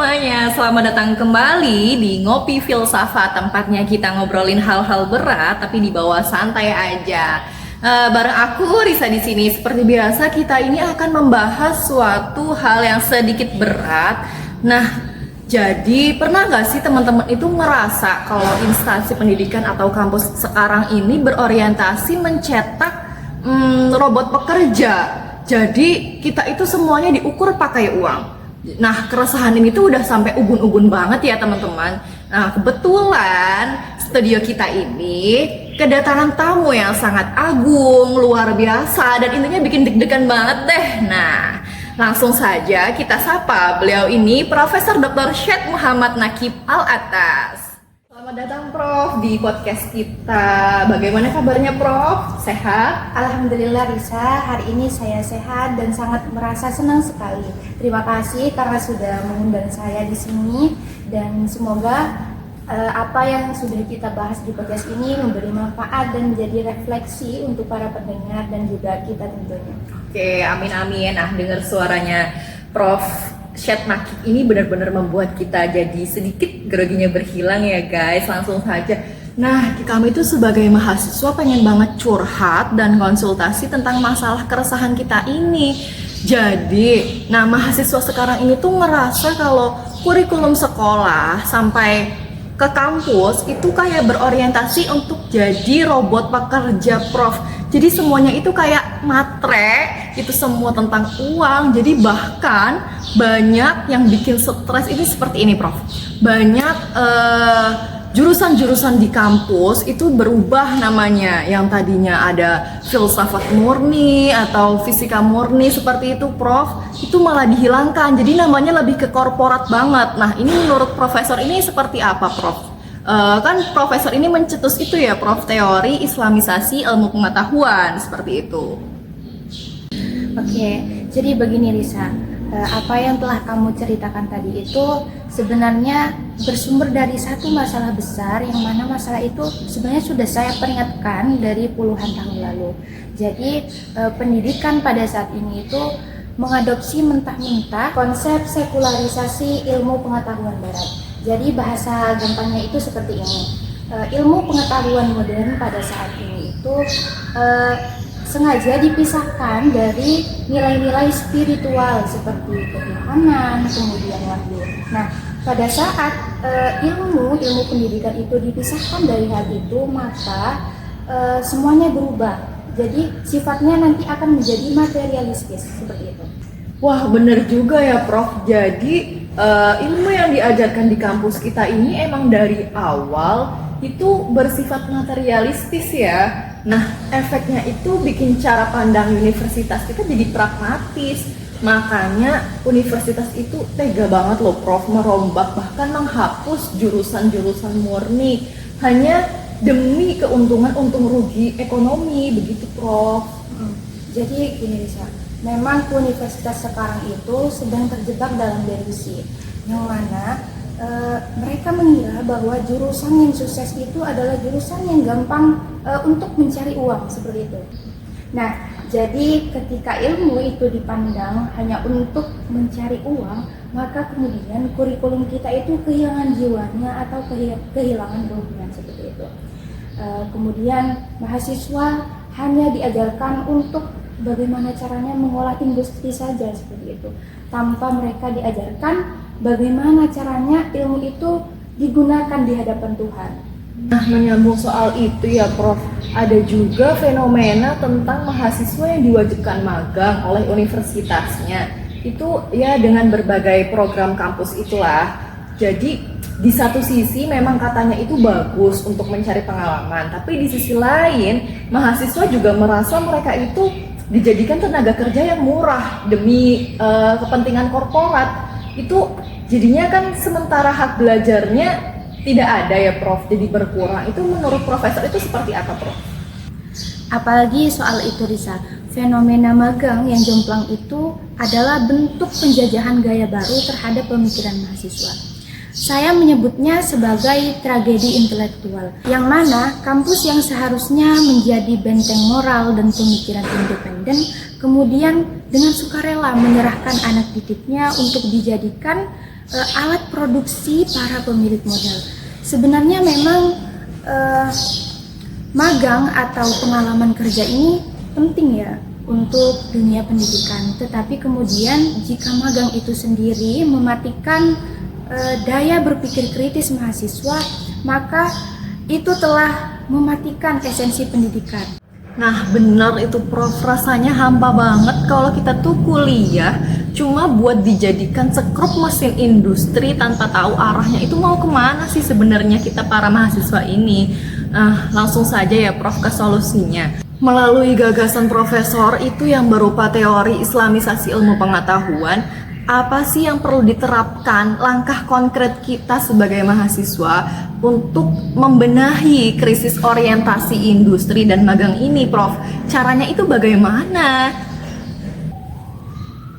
semuanya, selamat datang kembali di Ngopi Filsafat, tempatnya kita ngobrolin hal-hal berat tapi di bawah santai aja. Bareng aku Risa di sini. Seperti biasa kita ini akan membahas suatu hal yang sedikit berat. Nah, jadi pernah nggak sih teman-teman itu ngerasa kalau instansi pendidikan atau kampus sekarang ini berorientasi mencetak robot pekerja? Jadi kita itu semuanya diukur pakai uang. Nah, keresahan ini tuh udah sampai ubun-ubun banget ya teman-teman. Nah, kebetulan studio kita ini kedatangan tamu yang sangat agung, luar biasa, dan intinya bikin deg-degan banget deh. Nah, langsung saja kita sapa beliau ini, Profesor Dr. Syed Muhammad Nakib Al-Atas. Selamat datang Prof di podcast kita. Bagaimana kabarnya Prof? Sehat? Alhamdulillah Risa, hari ini saya sehat dan sangat merasa senang sekali. Terima kasih karena sudah mengundang saya di sini dan semoga apa yang sudah kita bahas di podcast ini memberi manfaat dan menjadi refleksi untuk para pendengar dan juga kita tentunya. Oke, amin amin. Nah, dengar suaranya Prof Syed Nakib ini benar-benar membuat kita jadi sedikit groginya berhilang ya guys. Langsung saja. Nah, kami itu sebagai mahasiswa pengen banget curhat dan konsultasi tentang masalah keresahan kita ini. Jadi, nah mahasiswa sekarang ini tuh ngerasa kalau kurikulum sekolah sampai ke kampus itu kayak berorientasi untuk jadi robot pekerja Prof. Jadi semuanya itu kayak matre, itu semua tentang uang. Jadi bahkan banyak yang bikin stres ini seperti ini Prof. Banyak jurusan-jurusan di kampus itu berubah namanya. Yang tadinya ada filsafat murni atau fisika murni seperti itu Prof, itu malah dihilangkan. Jadi namanya lebih ke korporat banget. Nah, ini menurut profesor ini seperti apa Prof? Kan profesor ini mencetus itu ya Prof, teori islamisasi ilmu pengetahuan seperti itu. Oke, jadi begini Risa, apa yang telah kamu ceritakan tadi itu sebenarnya bersumber dari satu masalah besar yang mana masalah itu sebenarnya sudah saya peringatkan dari puluhan tahun lalu. Jadi pendidikan pada saat ini itu mengadopsi mentah-mentah konsep sekularisasi ilmu pengetahuan barat. Jadi bahasa gampangnya itu seperti ini, ilmu pengetahuan modern pada saat ini itu sengaja dipisahkan dari nilai-nilai spiritual seperti keimanan, kemudian wahyu. Nah, pada saat ilmu pendidikan itu dipisahkan dari hal itu, maka semuanya berubah. Jadi sifatnya nanti akan menjadi materialistis seperti itu. Wah, bener juga ya Prof. Jadi ilmu yang diajarkan di kampus kita ini emang dari awal itu bersifat materialistis ya. Nah, efeknya itu bikin cara pandang universitas kita jadi pragmatis. Makanya universitas itu tega banget loh Prof, merombak bahkan menghapus jurusan-jurusan murni hanya demi keuntungan untung rugi ekonomi, begitu Prof. Jadi gini Risa, memang universitas sekarang itu sedang terjebak dalam delusi, yang mana mereka mengira bahwa jurusan yang sukses itu adalah jurusan yang gampang untuk mencari uang seperti itu. Nah, jadi ketika ilmu itu dipandang hanya untuk mencari uang, maka kemudian kurikulum kita itu kehilangan jiwanya atau kehilangan ruhnya seperti itu. Kemudian mahasiswa hanya diajarkan untuk bagaimana caranya mengolah industri saja seperti itu, tanpa mereka diajarkan bagaimana caranya ilmu itu digunakan di hadapan Tuhan. Nah, menyambung soal itu ya Prof, ada juga fenomena tentang mahasiswa yang diwajibkan magang oleh universitasnya. Itu ya dengan berbagai program kampus itulah. Jadi di satu sisi memang katanya itu bagus untuk mencari pengalaman, tapi di sisi lain mahasiswa juga merasa mereka itu dijadikan tenaga kerja yang murah demi kepentingan korporat. Itu jadinya kan sementara hak belajarnya tidak ada ya Prof, jadi berkurang. Itu menurut profesor itu seperti apa Prof? Apalagi soal itu Risa, fenomena magang yang jomplang itu adalah bentuk penjajahan gaya baru terhadap pemikiran mahasiswa. Saya menyebutnya sebagai tragedi intelektual, yang mana kampus yang seharusnya menjadi benteng moral dan pemikiran independen, kemudian dengan sukarela menyerahkan anak didiknya untuk dijadikan alat produksi para pemilik modal. Sebenarnya memang magang atau pengalaman kerja ini penting ya untuk dunia pendidikan. Tetapi kemudian jika magang itu sendiri mematikan daya berpikir kritis mahasiswa, maka itu telah mematikan esensi pendidikan. Nah benar itu Prof, rasanya hampa banget kalau kita tuh kuliah cuma buat dijadikan sekrup mesin industri tanpa tahu arahnya itu mau kemana sih sebenarnya kita para mahasiswa ini. Langsung saja ya Prof ke solusinya. Melalui gagasan profesor itu yang berupa teori islamisasi ilmu pengetahuan, apa sih yang perlu diterapkan langkah konkret kita sebagai mahasiswa untuk membenahi krisis orientasi industri dan magang ini, Prof? Caranya itu bagaimana?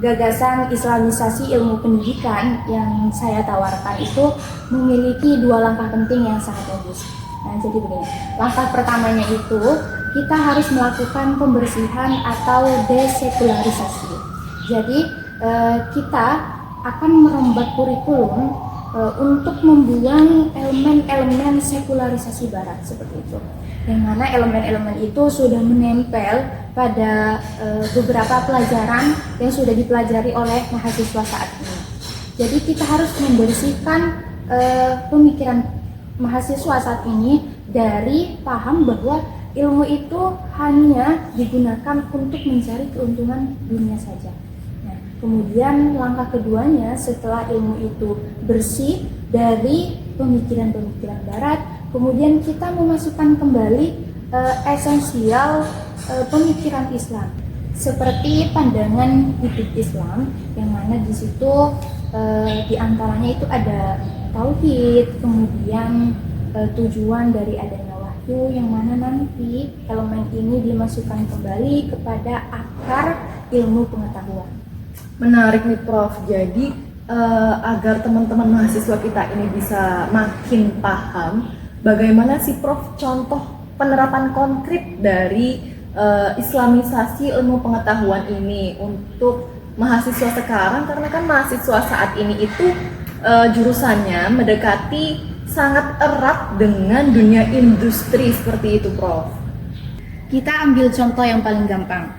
Gagasan islamisasi ilmu pendidikan yang saya tawarkan itu memiliki dua langkah penting yang sangat bagus. Nah, jadi begini, langkah pertamanya itu kita harus melakukan pembersihan atau desekularisasi. Jadi kita akan merembak kurikulum untuk membuang elemen-elemen sekularisasi barat seperti itu, yang mana elemen-elemen itu sudah menempel pada beberapa pelajaran yang sudah dipelajari oleh mahasiswa saat ini. Jadi kita harus membersihkan pemikiran mahasiswa saat ini dari paham bahwa ilmu itu hanya digunakan untuk mencari keuntungan dunia saja. Kemudian langkah keduanya setelah ilmu itu bersih dari pemikiran-pemikiran barat, kemudian kita memasukkan kembali esensial pemikiran Islam seperti pandangan hidup Islam, yang mana di situ diantaranya itu ada tauhid, kemudian tujuan dari adanya wahyu, yang mana nanti elemen ini dimasukkan kembali kepada akar ilmu pengetahuan. Menarik nih Prof, jadi agar teman-teman mahasiswa kita ini bisa makin paham, bagaimana sih Prof contoh penerapan konkret dari islamisasi ilmu pengetahuan ini untuk mahasiswa sekarang, karena kan mahasiswa saat ini itu jurusannya mendekati sangat erat dengan dunia industri seperti itu Prof. Kita ambil contoh yang paling gampang,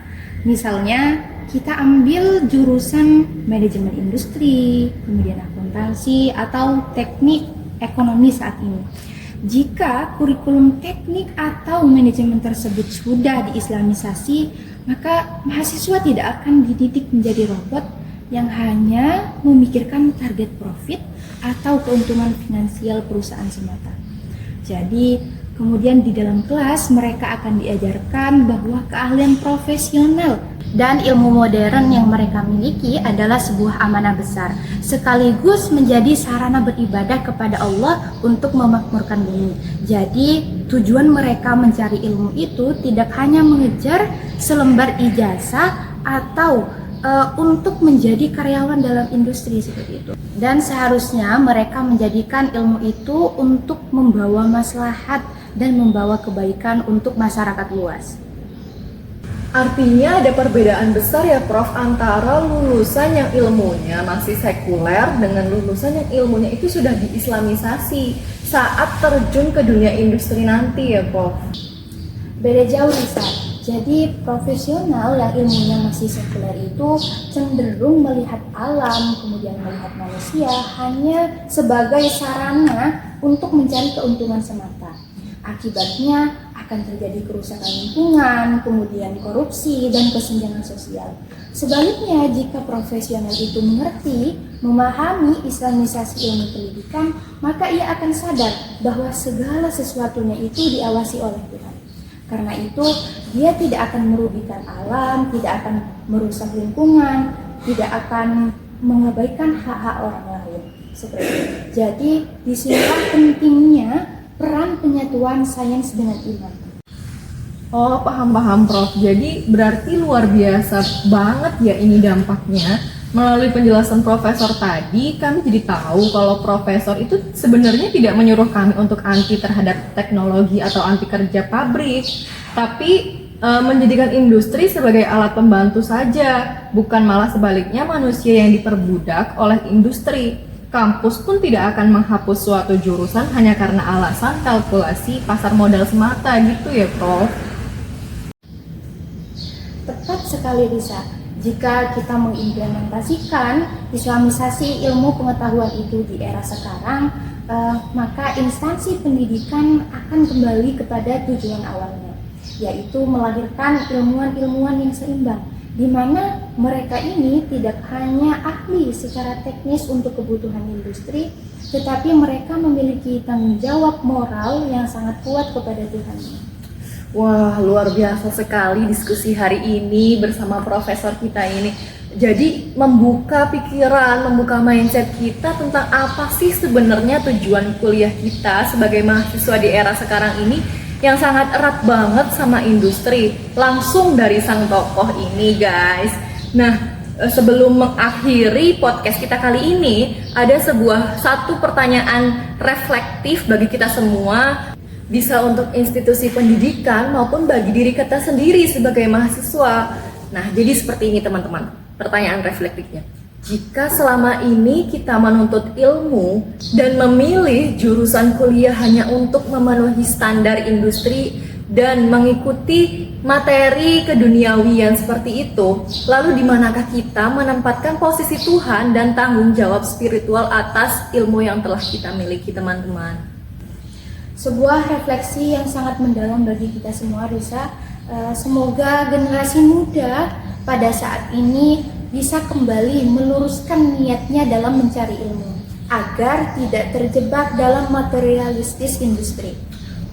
misalnya kita ambil jurusan manajemen industri, kemudian akuntansi atau teknik ekonomi saat ini. Jika kurikulum teknik atau manajemen tersebut sudah diislamisasi, maka mahasiswa tidak akan dididik menjadi robot yang hanya memikirkan target profit atau keuntungan finansial perusahaan semata. Jadi, kemudian di dalam kelas mereka akan diajarkan bahwa keahlian profesional dan ilmu modern yang mereka miliki adalah sebuah amanah besar, sekaligus menjadi sarana beribadah kepada Allah untuk memakmurkan bumi. Jadi tujuan mereka mencari ilmu itu tidak hanya mengejar selembar ijazah atau untuk menjadi karyawan dalam industri seperti itu. Dan seharusnya mereka menjadikan ilmu itu untuk membawa maslahat dan membawa kebaikan untuk masyarakat luas. Artinya ada perbedaan besar ya Prof antara lulusan yang ilmunya masih sekuler dengan lulusan yang ilmunya itu sudah diislamisasi saat terjun ke dunia industri nanti ya Prof. Beda jauh Lisa. Jadi profesional yang ilmunya masih sekuler itu cenderung melihat alam, kemudian melihat manusia hanya sebagai sarana untuk mencari keuntungan semata. Akibatnya akan terjadi kerusakan lingkungan, kemudian korupsi, dan kesenjangan sosial. Sebaliknya, jika profesional itu mengerti, memahami islamisasi ilmu pendidikan, maka ia akan sadar bahwa segala sesuatunya itu diawasi oleh Tuhan. Karena itu, dia tidak akan merugikan alam, tidak akan merusak lingkungan, tidak akan mengabaikan hak-hak orang lain. Seperti itu. Jadi, disinilah pentingnya peran penyatuan sains dengan iman. Oh, paham Prof. Jadi berarti luar biasa banget ya ini dampaknya. Melalui penjelasan profesor tadi, kami jadi tahu kalau profesor itu sebenarnya tidak menyuruh kami untuk anti terhadap teknologi atau anti kerja pabrik, tapi menjadikan industri sebagai alat pembantu saja, bukan malah sebaliknya manusia yang diperbudak oleh industri. Kampus pun tidak akan menghapus suatu jurusan hanya karena alasan kalkulasi pasar modal semata gitu ya, Prof. Tepat sekali, Risa. Jika kita mengimplementasikan islamisasi ilmu pengetahuan itu di era sekarang, maka instansi pendidikan akan kembali kepada tujuan awalnya, yaitu melahirkan ilmuwan-ilmuwan yang seimbang, di mana mereka ini tidak hanya ahli secara teknis untuk kebutuhan industri, tetapi mereka memiliki tanggung jawab moral yang sangat kuat kepada Tuhannya. Wah, luar biasa sekali diskusi hari ini bersama profesor kita ini. Jadi membuka pikiran, membuka mindset kita tentang apa sih sebenarnya tujuan kuliah kita sebagai mahasiswa di era sekarang ini yang sangat erat banget sama industri, langsung dari sang tokoh ini, guys. Nah, sebelum mengakhiri podcast kita kali ini, ada satu pertanyaan reflektif bagi kita semua, bisa untuk institusi pendidikan maupun bagi diri kita sendiri sebagai mahasiswa. Nah, jadi seperti ini teman-teman, pertanyaan reflektifnya. Jika selama ini kita menuntut ilmu dan memilih jurusan kuliah hanya untuk memenuhi standar industri dan mengikuti materi keduniawian seperti itu, lalu di manakah kita menempatkan posisi Tuhan dan tanggung jawab spiritual atas ilmu yang telah kita miliki, teman-teman? Sebuah refleksi yang sangat mendalam bagi kita semua, Risa. Semoga generasi muda pada saat ini bisa kembali meluruskan niatnya dalam mencari ilmu, agar tidak terjebak dalam materialistis industri.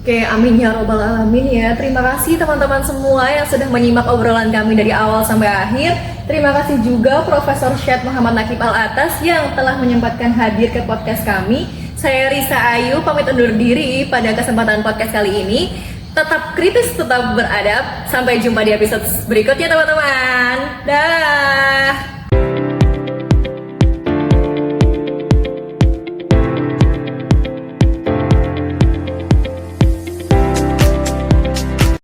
Oke, amin ya robbal alamin ya. Terima kasih teman-teman semua yang sudah menyimak obrolan kami dari awal sampai akhir. Terima kasih juga Profesor Syed Muhammad Nakib Al-Atas yang telah menyempatkan hadir ke podcast kami. Saya Risa Ayu, pamit undur diri pada kesempatan podcast kali ini. Tetap kritis, tetap beradab. Sampai jumpa di episode berikutnya teman-teman. Dah.